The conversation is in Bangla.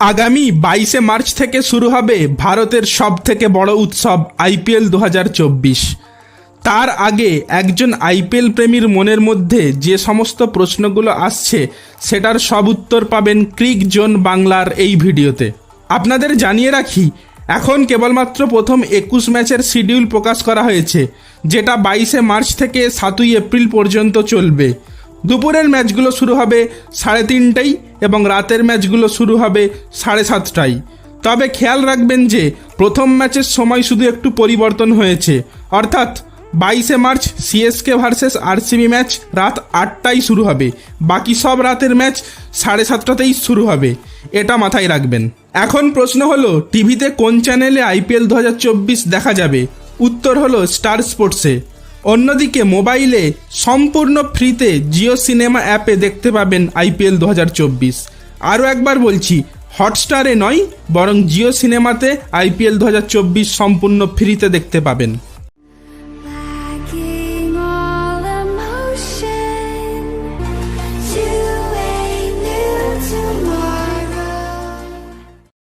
আগামী 22শে মার্চ থেকে শুরু হবে ভারতের সবথেকে বড় উৎসব আইপিএল 2024। তার আগে একজন আইপিএল প্রেমীর মনের মধ্যে যে সমস্ত প্রশ্নগুলো আসছে সেটার সব উত্তর পাবেন ক্রিক জোন বাংলার এই ভিডিওতে। আপনাদের জানিয়ে রাখি, এখন কেবলমাত্র প্রথম 21 ম্যাচের শিডিউল প্রকাশ করা হয়েছে, যেটা 22শে মার্চ থেকে 7ই এপ্রিল পর্যন্ত চলবে। দুপুরের ম্যাচগুলো শুরু হবে 3:30টায় এবং রাতের ম্যাচগুলো শুরু হবে 7:30টায়। তবে খেয়াল রাখবেন যে প্রথম ম্যাচের সময় শুধু একটু পরিবর্তন হয়েছে, অর্থাৎ 22শে March CSK versus RCB match রাত 8টায় শুরু হবে, বাকি সব রাতের ম্যাচ 7:30টাতেই শুরু হবে, এটা মাথায় রাখবেন। এখন প্রশ্ন হলো, টিভিতে কোন চ্যানেলে আইপিএল 2024 দেখা যাবে? উত্তর হলো স্টার স্পোর্টসে। অন্যদিকে মোবাইলে সম্পূর্ণ ফ্রিতে জিও সিনেমা অ্যাপে দেখতে পাবেন আইপিএল 2024। আরও একবার বলছি, হটস্টারে নয়, বরং জিও সিনেমাতে আইপিএল 2024 সম্পূর্ণ ফ্রিতে দেখতে পাবেন।